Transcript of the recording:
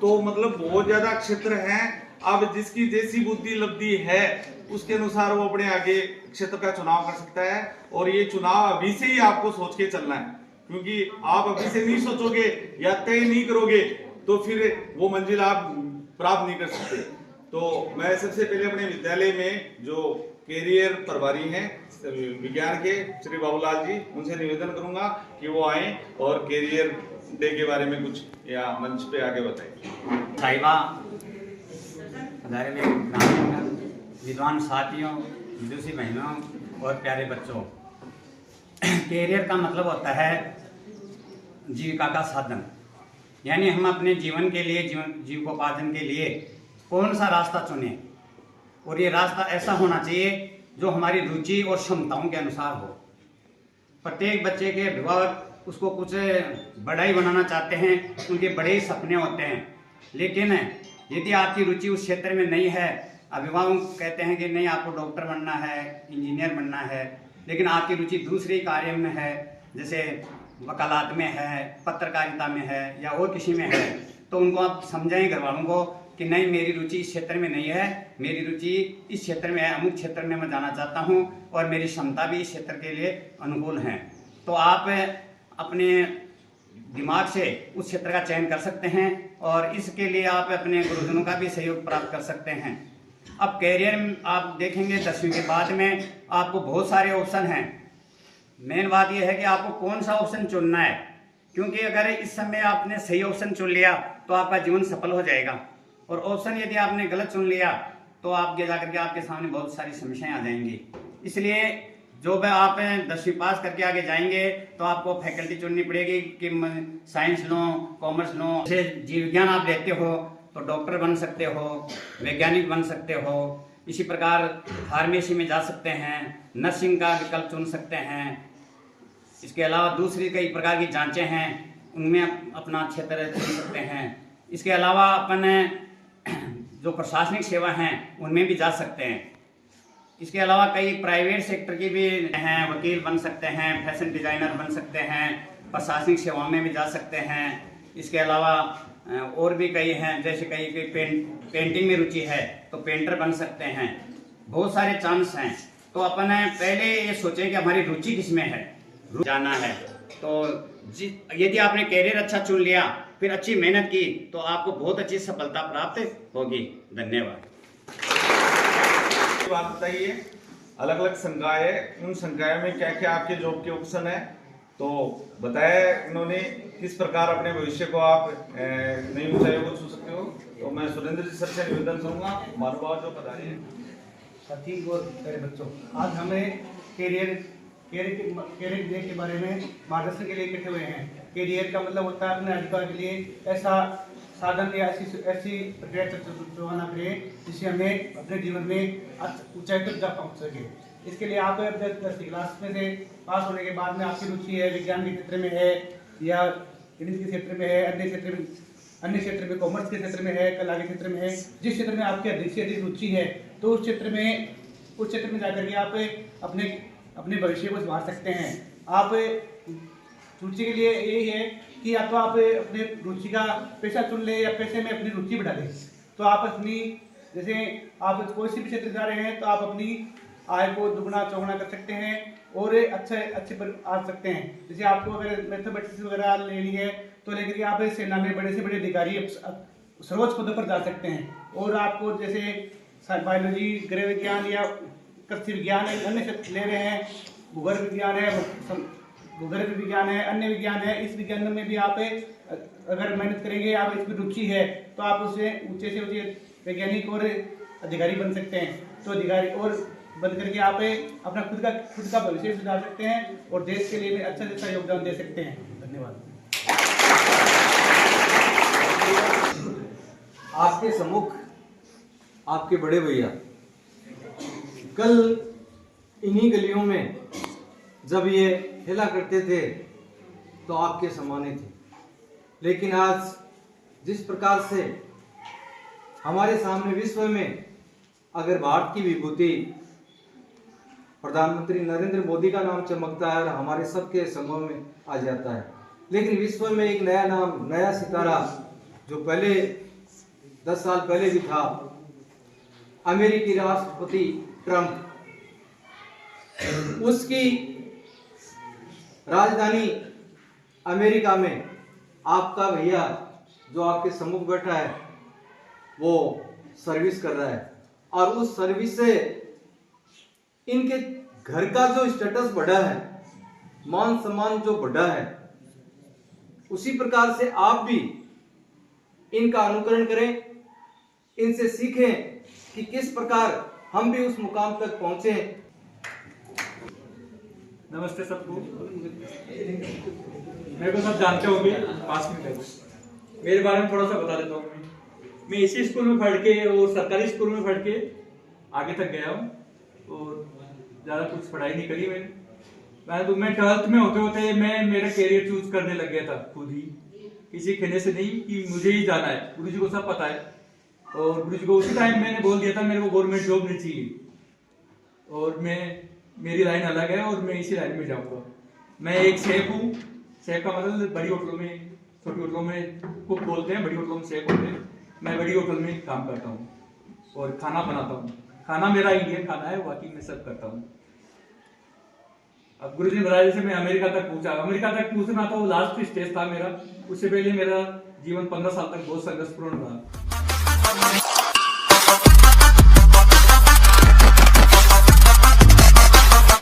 तो मतलब बहुत ज्यादा क्षेत्र हैं। अब जिसकी जैसी बुद्धि लब्धि है उसके अनुसार वो अपने आगे क्षेत्र का चुनाव कर सकता है। और ये चुनाव अभी से ही आपको सोच के चलना है, क्योंकि आप अभी से नहीं सोचोगे या तय नहीं करोगे तो फिर वो मंजिल आप प्राप्त नहीं कर सकते। तो मैं सबसे पहले अपने विद्यालय में जो कैरियर प्रभारी हैं विज्ञान के श्री बाबूलाल जी, उनसे निवेदन करूंगा कि वो आए और कैरियर डे के बारे में कुछ या मंच पे आगे बताएं। साहिबा, ग्रामीण विद्वान साथियों, विदुषी बहनों और प्यारे बच्चों, कैरियर का मतलब होता है जीविका का साधन। यानी हम अपने जीवन के लिए, जीविकोपार्जन के लिए कौन सा रास्ता चुने, और ये रास्ता ऐसा होना चाहिए जो हमारी रुचि और क्षमताओं के अनुसार हो। प्रत्येक बच्चे के अभिभावक उसको कुछ बड़ा ही बनाना चाहते हैं, उनके बड़े ही सपने होते हैं, लेकिन यदि आपकी रुचि उस क्षेत्र में नहीं है, अभिभावक कहते हैं कि नहीं आपको डॉक्टर बनना है, इंजीनियर बनना है, लेकिन आपकी रुचि दूसरे कार्य में है, जैसे वकालत में है, पत्रकारिता में है या और किसी में है, तो उनको आप समझाएं घर वालों को कि नहीं मेरी रुचि इस क्षेत्र में नहीं है, मेरी रुचि इस क्षेत्र में है, अमुक क्षेत्र में मैं जाना चाहता हूँ और मेरी क्षमता भी इस क्षेत्र के लिए अनुकूल है। तो आप अपने दिमाग से उस क्षेत्र का चयन कर सकते हैं और इसके लिए आप अपने गुरुजनों का भी सहयोग प्राप्त कर सकते हैं। अब कैरियर आप देखेंगे 10वीं के बाद में आपको बहुत सारे ऑप्शन हैं। मेन बात यह है कि आपको कौन सा ऑप्शन चुनना है, क्योंकि अगर इस समय आपने सही ऑप्शन चुन लिया तो आपका जीवन सफल हो जाएगा, और ऑप्शन यदि आपने गलत चुन लिया तो आगे जाकर के आपके सामने बहुत सारी समस्याएं आ जाएंगी। इसलिए जो भी आप 10वीं पास करके आगे जाएंगे तो आपको फैकल्टी चुननी पड़ेगी कि साइंस लो, कॉमर्स लो। जैसे जीव विज्ञान आप लेते हो तो डॉक्टर बन सकते हो, वैज्ञानिक बन सकते हो, इसी प्रकार फार्मेसी में जा सकते हैं, नर्सिंग का विकल्प चुन सकते हैं। इसके अलावा दूसरी कई प्रकार की जांचें हैं, उनमें अपना क्षेत्र चुन सकते हैं। इसके अलावा अपन जो प्रशासनिक सेवा हैं उनमें भी जा सकते हैं। इसके अलावा कई प्राइवेट सेक्टर की भी हैं, वकील बन सकते हैं, फैशन डिज़ाइनर बन सकते हैं, प्रशासनिक सेवाओं में भी जा सकते हैं। इसके अलावा और भी कई हैं, जैसे कई पेंटिंग में रुचि है तो पेंटर बन सकते हैं। बहुत सारे चांस हैं। तो अपन पहले ये सोचें कि हमारी रुचि किस में है, जाना है। तो यदि आपने कैरियर अच्छा चुन लिया, फिर अच्छी मेहनत की, तो आपको बहुत अच्छी सफलता प्राप्त होगी। धन्यवाद। बात बताइए, अलग अलग संकाय है, उन संकाय में क्या क्या आपके जॉब के ऑप्शन है, तो बताया इन्होंने किस प्रकार अपने भविष्य को आप नई ऊंचाइयों को छू सकते हो। तो मैं सुरेंद्र जी सर से निवेदन करूंगा, महानुभाव जो पधारिए। साथी और मेरे बच्चों, आज हमें कैरियर डे के बारे में मार्गदर्शन के लिए इकट्ठे हुए हैं। कैरियर का मतलब होता है अपने अधिकार के लिए ऐसा साधन या ऐसी प्रक्रिया चुनना करें जिससे हमें अपने जीवन में ऊंचाई तक जा पहुँच सके। इसके लिए आप 10वीं क्लास में से पास होने के बाद में आपकी रुचि है विज्ञान के क्षेत्र में है या गणित के क्षेत्र में है, अन्य क्षेत्र में कॉमर्स के क्षेत्र में है, कला के क्षेत्र में है, जिस क्षेत्र में आपकी अधिक से अधिक रुचि है तो उस क्षेत्र में जाकर के आप अपने भविष्य को संभाल सकते हैं। आप रुचि के लिए यही है कि या तो आप अपने रुचि का पेशा चुन ले या पैसे में अपनी रुचि बढ़ा लें। तो आप अपनी, जैसे आप कोई सी भी क्षेत्र जा रहे हैं तो आप अपनी आय को दुगना चौगुना कर सकते हैं और अच्छे पर आ सकते हैं। जैसे आपको अगर मैथमेटिक्स वगैरह लेनी है तो लेकर के आप सेना में बड़े से बड़े अधिकारी सर्वोच्च पदों पर जा सकते हैं। और आपको जैसे बायोलॉजी, गृह विज्ञान या कृषि विज्ञान अन्य क्षेत्र ले रहे हैं, भूगर्भ विज्ञान है, अन्य विज्ञान है, इस विज्ञान में भी आप अगर मेहनत करेंगे, आप इसमें रुचि है तो आप उससे ऊंचे से ऊंचे वैज्ञानिक और अधिकारी बन सकते हैं। तो अधिकारी और बन करके आप अपना खुद का भविष्य सुधार सकते हैं और देश के लिए भी अच्छा से अच्छा योगदान दे सकते हैं। धन्यवाद। आपके सम्मुख आपके बड़े भैया कल इन्हीं गलियों में जब ये खेला करते थे तो आपके सम्मानित थे, लेकिन आज जिस प्रकार से हमारे सामने विश्व में अगर भारत की विभूति प्रधानमंत्री नरेंद्र मोदी का नाम चमकता है और हमारे सबके समूह में आ जाता है, लेकिन विश्व में एक नया नाम, नया सितारा जो पहले 10 साल पहले भी था, अमेरिकी राष्ट्रपति ट्रंप, उसकी राजधानी अमेरिका में आपका भैया जो आपके सम्मुख बैठा है वो सर्विस कर रहा है, और उस सर्विस से इनके घर का जो स्टेटस बढ़ा है, मान सम्मान जो बढ़ा है, उसी प्रकार से आप भी इनका अनुकरण करें, इनसे सीखें कि किस प्रकार हम भी उस मुकाम तक पहुंचे। नमस्ते सबको। मेरे को सब जानते होंगे, 5 मिनट है। मेरे बारे में थोड़ा सा बता देता हूँ। मैं इसी स्कूल में पढ़ के और सरकारी स्कूल में पढ़ के आगे तक गया हूँ, और ज़्यादा कुछ पढ़ाई नहीं करी मैंने। मैं 12th में होते होते मैं मेरा कैरियर चूज करने लग गया था खुद ही, किसी कहने से नहीं कि मुझे ही जाना है। गुरु जी को सब पता है, और गुरु जी को उसी टाइम मैंने बोल दिया था मेरे को गवर्नमेंट जॉब नहीं चाहिए, और मेरी लाइन अलग है और मैं इसी लाइन में जाऊंगा। मैं एक शेफ हूँ। शेफ का मतलब बड़ी होटलों में, छोटी होटलों में कुक बोलते हैं, बड़ी होटलों में शेफ होते हैं। मैं बड़ी होटल में काम करता हूँ और खाना बनाता हूँ। खाना मेरा इंडियन खाना है, बाकी मैं सब करता हूँ। अब गुरुजी महाराज से मैं अमेरिका तक पहुंचा। अमेरिका तक पहुंचना तो लास्ट स्टेज था मेरा। उससे पहले मेरा जीवन 15 साल तक बहुत संघर्षपूर्ण रहा।